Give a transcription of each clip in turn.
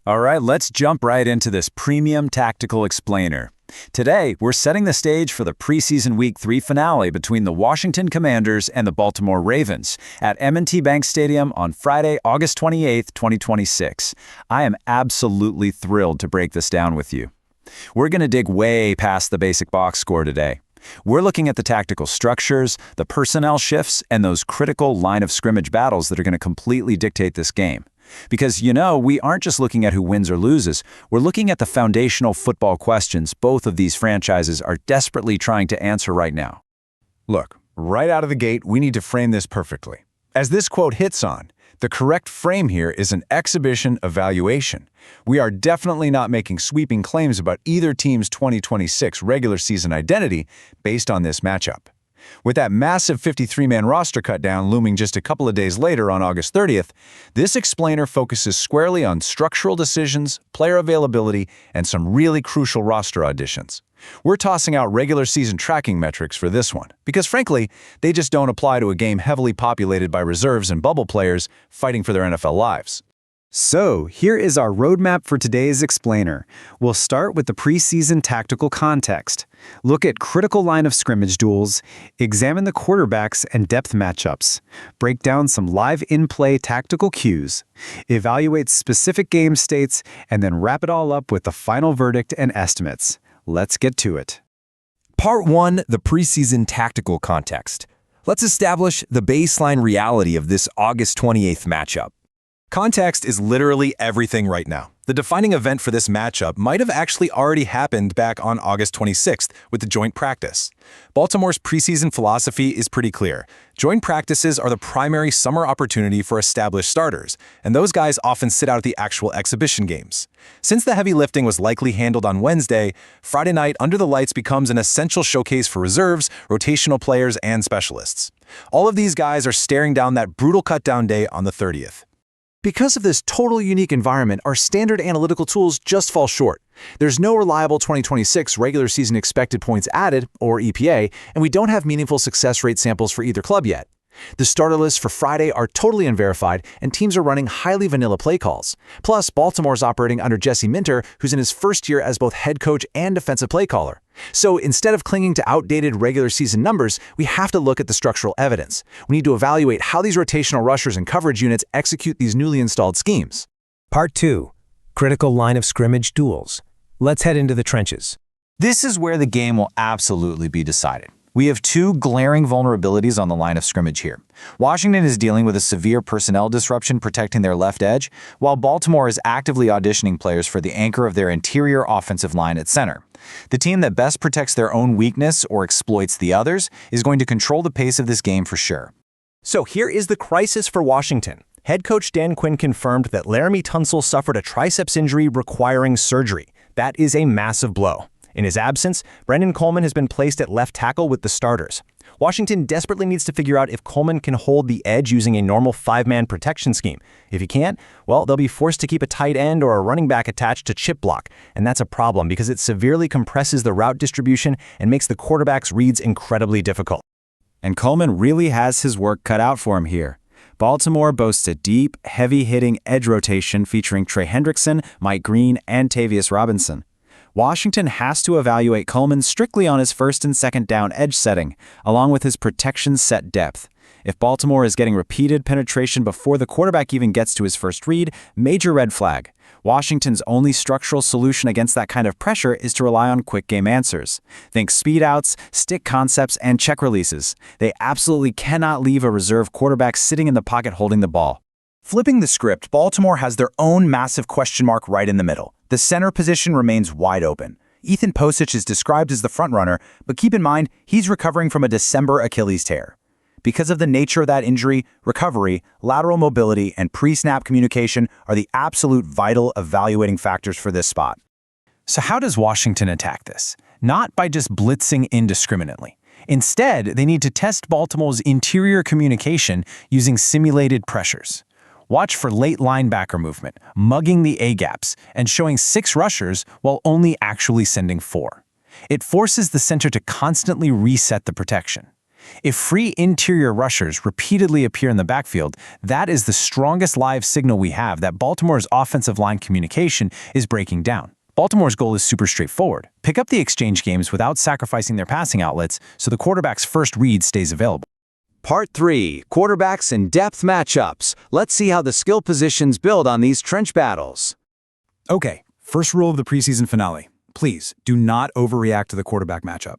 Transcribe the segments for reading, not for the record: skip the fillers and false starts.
All right, let's jump right into this premium tactical explainer. Today, we're setting the stage for the preseason Week 3 finale between the Washington Commanders and the Baltimore Ravens at M&T Bank Stadium on Friday, August 28, 2026. I am absolutely thrilled to break this down with you. We're going to dig way past the basic box score today. We're looking at the tactical structures, the personnel shifts, and those critical line of scrimmage battles that are going to completely dictate this game. Because, we aren't just looking at who wins or loses, we're looking at the foundational football questions both of these franchises are desperately trying to answer right now. Look, right out of the gate, we need to frame this perfectly. As this quote hits on, the correct frame here is an exhibition evaluation. We are definitely not making sweeping claims about either team's 2026 regular season identity based on this matchup. With that massive 53-man roster cut down looming just a couple of days later on August 30th, this explainer focuses squarely on structural decisions, player availability, and some really crucial roster auditions. We're tossing out regular season tracking metrics for this one, because frankly, they just don't apply to a game heavily populated by reserves and bubble players fighting for their NFL lives. So, here is our roadmap for today's explainer. We'll start with the preseason tactical context, look at critical line of scrimmage duels, examine the quarterbacks and depth matchups, break down some live in-play tactical cues, evaluate specific game states, and then wrap it all up with the final verdict and estimates. Let's get to it. Part 1, the preseason tactical context. Let's establish the baseline reality of this August 28th matchup. Context is literally everything right now. The defining event for this matchup might have actually already happened back on August 26th with the joint practice. Baltimore's preseason philosophy is pretty clear. Joint practices are the primary summer opportunity for established starters, and those guys often sit out at the actual exhibition games. Since the heavy lifting was likely handled on Wednesday, Friday night under the lights becomes an essential showcase for reserves, rotational players, and specialists. All of these guys are staring down that brutal cutdown day on the 30th. Because of this totally unique environment, our standard analytical tools just fall short. There's no reliable 2026 regular season expected points added, or EPA, and we don't have meaningful success rate samples for either club yet. The starter lists for Friday are totally unverified, and teams are running highly vanilla play calls. Plus, Baltimore's operating under Jesse Minter, who's in his first year as both head coach and defensive play caller. So instead of clinging to outdated regular season numbers, we have to look at the structural evidence. We need to evaluate how these rotational rushers and coverage units execute these newly installed schemes. Part 2, critical line of scrimmage duels. Let's head into the trenches. This is where the game will absolutely be decided. We have two glaring vulnerabilities on the line of scrimmage here. Washington is dealing with a severe personnel disruption protecting their left edge, while Baltimore is actively auditioning players for the anchor of their interior offensive line at center. The team that best protects their own weakness or exploits the others is going to control the pace of this game for sure. So here is the crisis for Washington. Head coach Dan Quinn confirmed that Laramie Tunsil suffered a triceps injury requiring surgery. That is a massive blow. In his absence, Brendan Coleman has been placed at left tackle with the starters. Washington desperately needs to figure out if Coleman can hold the edge using a normal 5-man protection scheme. If he can't, well, they'll be forced to keep a tight end or a running back attached to chip block, and that's a problem because it severely compresses the route distribution and makes the quarterback's reads incredibly difficult. And Coleman really has his work cut out for him here. Baltimore boasts a deep, heavy-hitting edge rotation featuring Trey Hendrickson, Mike Green, and Tavius Robinson. Washington has to evaluate Coleman strictly on his first and second down edge setting, along with his protection set depth. If Baltimore is getting repeated penetration before the quarterback even gets to his first read, major red flag. Washington's only structural solution against that kind of pressure is to rely on quick game answers. Think speed outs, stick concepts, and check releases. They absolutely cannot leave a reserve quarterback sitting in the pocket holding the ball. Flipping the script, Baltimore has their own massive question mark right in the middle. The center position remains wide open. Ethan Posich is described as the frontrunner, but keep in mind, he's recovering from a December Achilles tear. Because of the nature of that injury, recovery, lateral mobility, and pre-snap communication are the absolute vital evaluating factors for this spot. So how does Washington attack this? Not by just blitzing indiscriminately. Instead, they need to test Baltimore's interior communication using simulated pressures. Watch for late linebacker movement, mugging the A-gaps, and showing 6 rushers while only actually sending 4. It forces the center to constantly reset the protection. If free interior rushers repeatedly appear in the backfield, that is the strongest live signal we have that Baltimore's offensive line communication is breaking down. Baltimore's goal is super straightforward. Pick up the exchange games without sacrificing their passing outlets so the quarterback's first read stays available. Part 3. Quarterbacks and depth matchups. Let's see how the skill positions build on these trench battles. Okay, first rule of the preseason finale. Please, do not overreact to the quarterback matchup.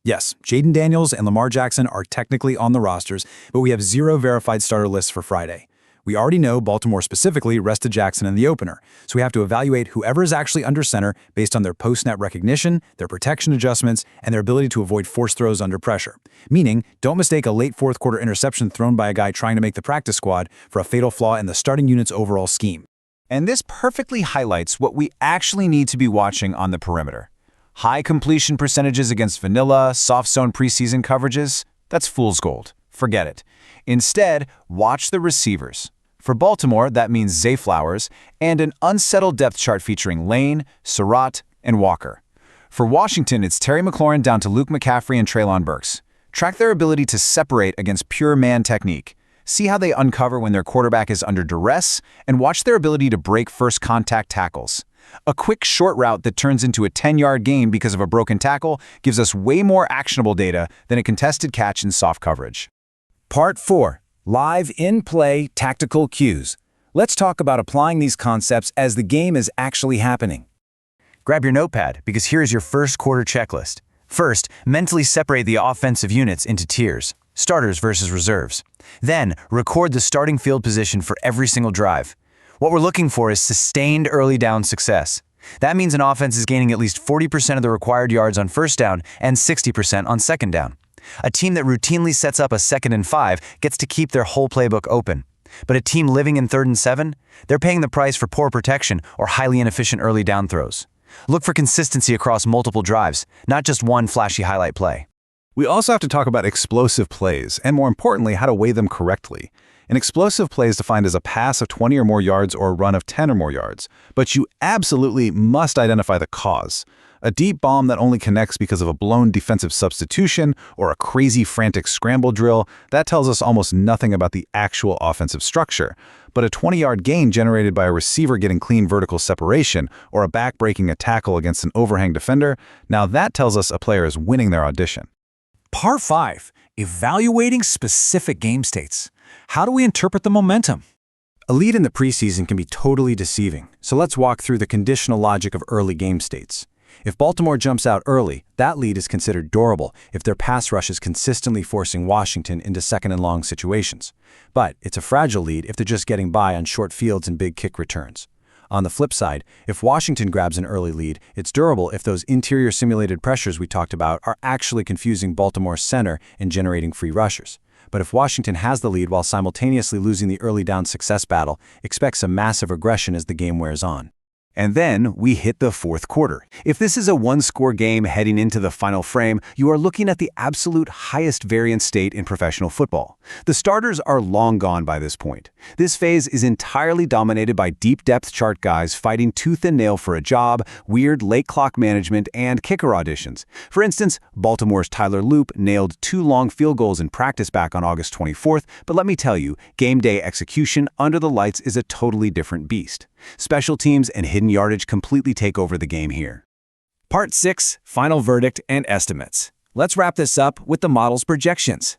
Yes, Jaden Daniels and Lamar Jackson are technically on the rosters, but we have 0 verified starter lists for Friday. We already know Baltimore specifically rested Jackson in the opener, so we have to evaluate whoever is actually under center based on their post-snap recognition, their protection adjustments, and their ability to avoid forced throws under pressure. Meaning, don't mistake a late fourth-quarter interception thrown by a guy trying to make the practice squad for a fatal flaw in the starting unit's overall scheme. And this perfectly highlights what we actually need to be watching on the perimeter. High completion percentages against vanilla, soft zone preseason coverages? That's fool's gold. Forget it. Instead, watch the receivers. For Baltimore, that means Zay Flowers, and an unsettled depth chart featuring Lane, Surratt, and Walker. For Washington, it's Terry McLaurin down to Luke McCaffrey and Treylon Burks. Track their ability to separate against pure man technique. See how they uncover when their quarterback is under duress, and watch their ability to break first contact tackles. A quick short route that turns into a 10-yard gain because of a broken tackle gives us way more actionable data than a contested catch in soft coverage. Part 4. Live in-play tactical cues. Let's talk about applying these concepts as the game is actually happening. Grab your notepad, because here's your first quarter checklist. First, mentally separate the offensive units into tiers, starters versus reserves. Then, record the starting field position for every single drive. What we're looking for is sustained early down success. That means an offense is gaining at least 40% of the required yards on first down and 60% on second down. A team that routinely sets up a 2nd and 5 gets to keep their whole playbook open. But a team living in 3rd and 7, they're paying the price for poor protection or highly inefficient early down throws. Look for consistency across multiple drives, not just one flashy highlight play. We also have to talk about explosive plays, and more importantly, how to weigh them correctly. An explosive play is defined as a pass of 20 or more yards or a run of 10 or more yards, but you absolutely must identify the cause. A deep bomb that only connects because of a blown defensive substitution or a crazy frantic scramble drill, that tells us almost nothing about the actual offensive structure. But a 20-yard gain generated by a receiver getting clean vertical separation or a back breaking a tackle against an overhang defender, now that tells us a player is winning their audition. Part 5. Evaluating specific game states. How do we interpret the momentum? A lead in the preseason can be totally deceiving, so let's walk through the conditional logic of early game states. If Baltimore jumps out early, that lead is considered durable if their pass rush is consistently forcing Washington into 2nd and long situations. But it's a fragile lead if they're just getting by on short fields and big kick returns. On the flip side, if Washington grabs an early lead, it's durable if those interior simulated pressures we talked about are actually confusing Baltimore's center and generating free rushers. But if Washington has the lead while simultaneously losing the early down success battle, expect some massive aggression as the game wears on. And then we hit the fourth quarter. If this is a one-score game heading into the final frame, you are looking at the absolute highest variance state in professional football. The starters are long gone by this point. This phase is entirely dominated by deep depth chart guys fighting tooth and nail for a job, weird late clock management, and kicker auditions. For instance, Baltimore's Tyler Loop nailed 2 long field goals in practice back on August 24th, but let me tell you, game day execution under the lights is a totally different beast. Special teams and hidden yardage completely take over the game here. Part 6. Final verdict and estimates. Let's wrap this up with the model's projections.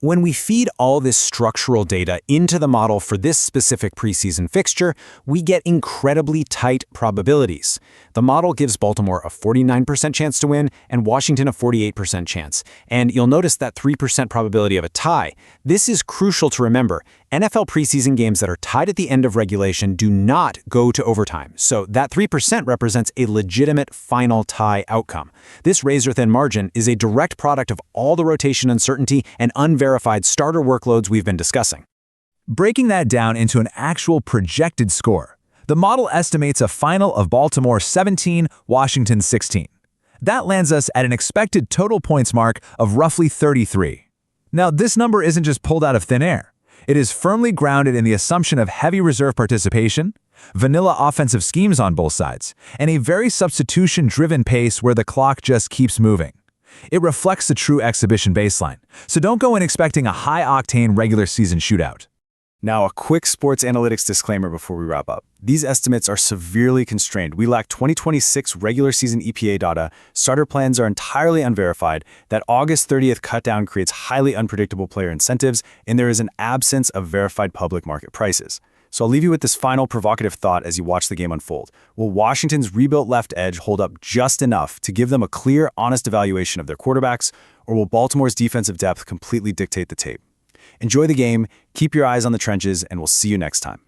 When we feed all this structural data into the model for this specific preseason fixture, we get incredibly tight probabilities. The model gives Baltimore a 49% chance to win and Washington a 48% chance. And you'll notice that 3% probability of a tie. This is crucial to remember. NFL preseason games that are tied at the end of regulation do not go to overtime, so that 3% represents a legitimate final tie outcome. This razor-thin margin is a direct product of all the rotation uncertainty and unverified starter workloads we've been discussing. Breaking that down into an actual projected score, the model estimates a final of Baltimore 17, Washington 16. That lands us at an expected total points mark of roughly 33. Now, this number isn't just pulled out of thin air. It is firmly grounded in the assumption of heavy reserve participation, vanilla offensive schemes on both sides, and a very substitution-driven pace where the clock just keeps moving. It reflects the true exhibition baseline. So don't go in expecting a high-octane regular season shootout. Now, a quick sports analytics disclaimer before we wrap up. These estimates are severely constrained. We lack 2026 regular season EPA data, starter plans are entirely unverified, that August 30th cutdown creates highly unpredictable player incentives, and there is an absence of verified public market prices. So I'll leave you with this final provocative thought as you watch the game unfold. Will Washington's rebuilt left edge hold up just enough to give them a clear, honest evaluation of their quarterbacks, or will Baltimore's defensive depth completely dictate the tape? Enjoy the game, keep your eyes on the trenches, and we'll see you next time.